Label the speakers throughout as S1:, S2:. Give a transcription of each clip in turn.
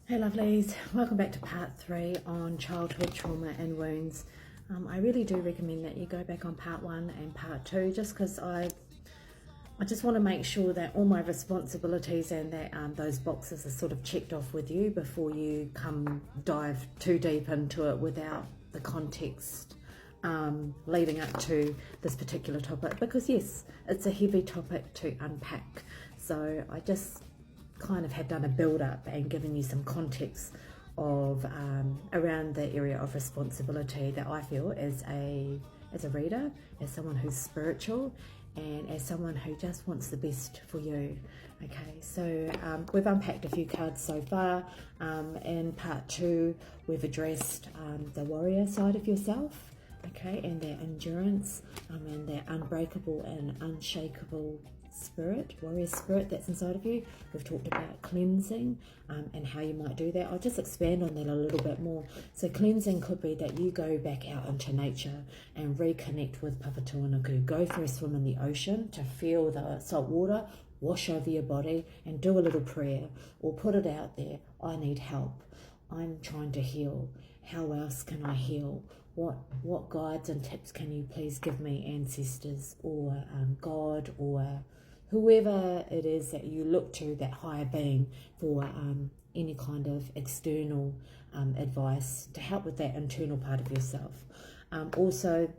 S1: Hey lovelies, welcome back to part 3 on childhood trauma and wounds. I really do recommend that you go back on part 1 and part 2 just because I just want to make sure that all my responsibilities and that those boxes are sort of checked off with you before you dive too deep into it without the context leading up to this particular topic, because yes, it's a heavy topic to unpack. So I just kind of have done a build up and given you some context of around the area of responsibility that I feel as a reader, as someone who's spiritual, and as someone who just wants the best for you. Okay, so we've unpacked a few cards so far. In part 2, we've addressed the warrior side of yourself, okay, and their endurance, and their unbreakable and unshakable spirit, warrior spirit that's inside of you. We've talked about cleansing and how you might do that. I'll just expand on that a little bit more. So cleansing could be that you go back out into nature and reconnect with Papatūānuku. Go for a swim in the ocean to feel the salt water wash over your body and do a little prayer, or put it out there. I need help. I'm trying to heal. How else can I heal? What guides and tips can you please give me, ancestors, or God, or whoever it is that you look to, that higher being, for any kind of external advice to help with that internal part of yourself. Also,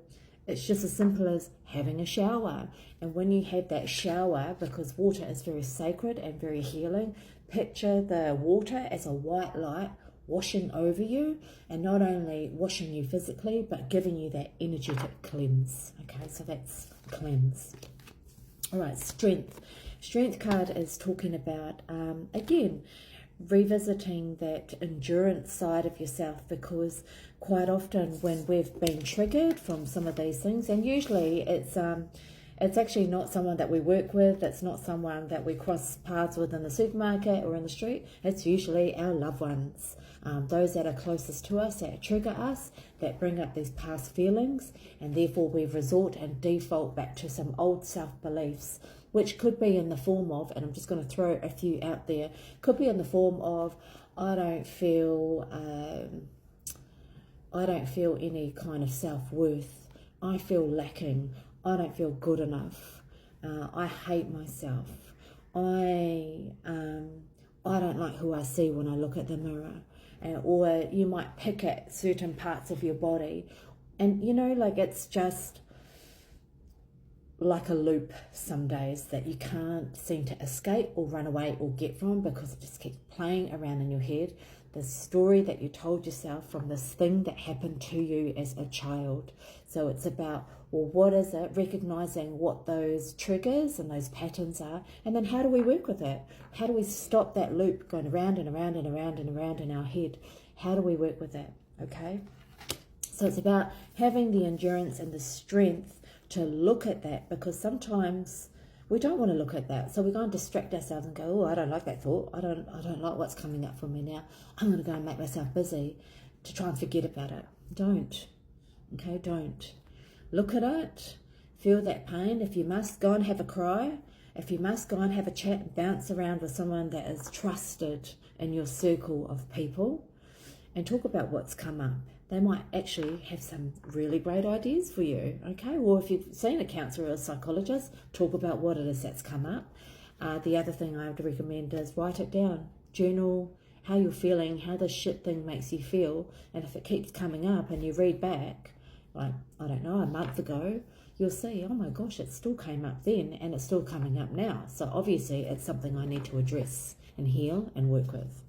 S1: it's just as simple as having a shower. And when you have that shower, because water is very sacred and very healing, picture the water as a white light washing over you, and not only washing you physically, but giving you that energetic cleanse. Okay, so that's cleanse. All right, strength. Strength card is talking about, again, revisiting that endurance side of yourself, because quite often when we've been triggered from some of these things, and usually it's actually not someone that we work with, it's not someone that we cross paths with in the supermarket or in the street, it's usually our loved ones, those that are closest to us, that trigger us, that bring up these past feelings, and therefore we resort and default back to some old self-beliefs, which could be in the form of, and I'm just going to throw a few out there, could be in the form of, I don't feel any kind of self-worth, I feel lacking, I don't feel good enough, I hate myself, I don't like who I see when I look at the mirror. Or you might pick at certain parts of your body, and like it's just like a loop some days that you can't seem to escape or run away or get from, because it just keeps playing around in your head. The story that you told yourself from this thing that happened to you as a child. So it's about, well, what is it? Recognizing what those triggers and those patterns are, and then how do we work with it? How do we stop that loop going around and around and around and around in our head? How do we work with that? Okay. So it's about having the endurance and the strength to look at that, because sometimes we don't want to look at that, so we go and distract ourselves and go, oh, I don't like that thought, I don't like what's coming up for me now, I'm going to go and make myself busy to try and forget about it. Don't. Okay, don't. Look at it, feel that pain. If you must, go and have a cry. If you must, go and have a chat and bounce around with someone that is trusted in your circle of people, and talk about what's come up. They might actually have some really great ideas for you, okay? Or if you've seen a counsellor or a psychologist, talk about what it is that's come up. The other thing I would recommend is write it down. Journal how you're feeling, how this shit thing makes you feel, and if it keeps coming up and you read back, like, I don't know, a month ago, you'll see, oh my gosh, it still came up then, and it's still coming up now. So obviously it's something I need to address and heal and work with.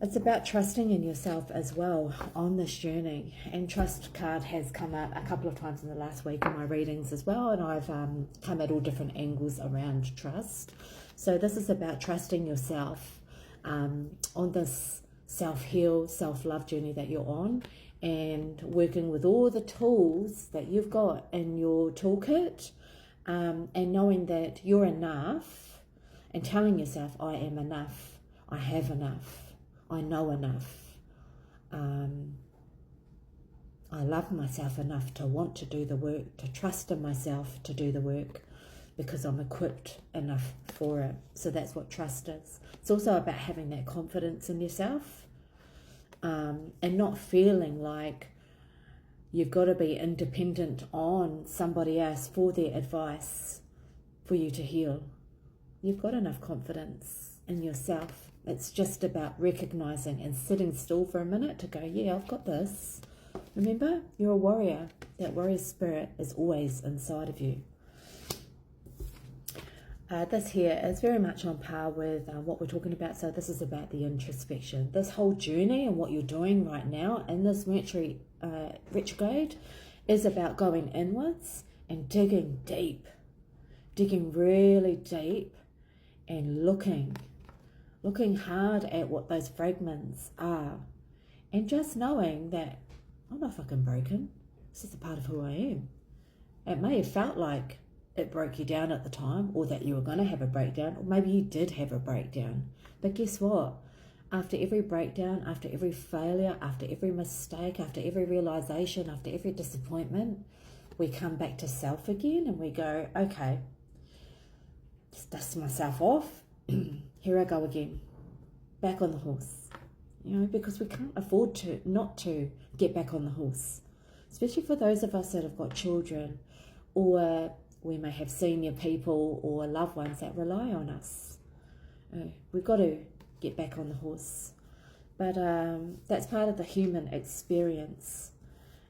S1: It's about trusting in yourself as well on this journey, and trust card has come out a couple of times in the last week in my readings as well, and I've come at all different angles around trust. So this is about trusting yourself on this self-heal, self-love journey that you're on, and working with all the tools that you've got in your toolkit, and knowing that you're enough, and telling yourself, I am enough, I have enough, I know enough, I love myself enough to want to do the work, to trust in myself to do the work, because I'm equipped enough for it. So that's what trust is. It's also about having that confidence in yourself, and not feeling like you've got to be independent on somebody else for their advice for you to heal. You've got enough confidence in yourself. It's just about recognizing and sitting still for a minute to go, yeah, I've got this. Remember, you're a warrior. That warrior spirit is always inside of you. This here is very much on par with what we're talking about. So this is about the introspection. This whole journey and what you're doing right now in this Mercury retrograde is about going inwards and digging deep, digging really deep, and looking hard at what those fragments are, and just knowing that I'm not fucking broken. This is a part of who I am. It may have felt like it broke you down at the time, or that you were going to have a breakdown, or maybe you did have a breakdown. But guess what? After every breakdown, after every failure, after every mistake, after every realization, after every disappointment, we come back to self again and we go, okay, just dust myself off. Here I go again. Back on the horse. You know, because we can't afford to not to get back on the horse. Especially for those of us that have got children, or we may have senior people or loved ones that rely on us. We've got to get back on the horse. But that's part of the human experience,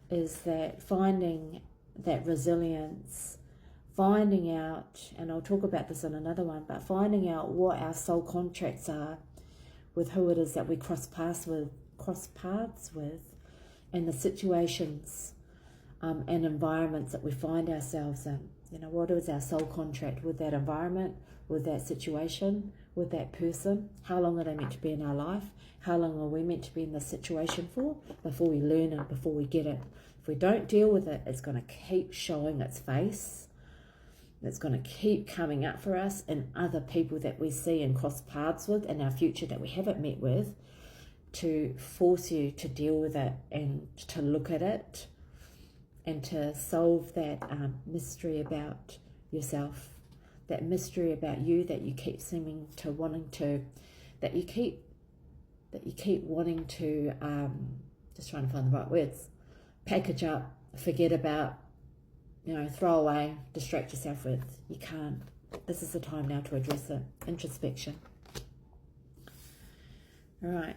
S1: is that finding that resilience, finding out, and I'll talk about this in another one, but finding out what our soul contracts are with who it is that we cross paths with, and the situations and environments that we find ourselves in. You know, what is our soul contract with that environment, with that situation, with that person? How long are they meant to be in our life? How long are we meant to be in this situation for before we learn it, before we get it? If we don't deal with it, it's going to keep showing its face. It's going to keep coming up for us in other people that we see and cross paths with in our future that we haven't met with, to force you to deal with it and to look at it and to solve that mystery about yourself, that mystery about you that you keep seeming to wanting to, that you keep wanting to, just trying to find the right words, package up, forget about, you know, throw away, distract yourself with. You can't. This is the time now to address it. Introspection. All right.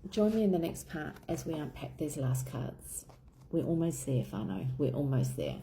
S1: Join me in the next part as we unpack these last cards. We're almost there, whānau. We're almost there.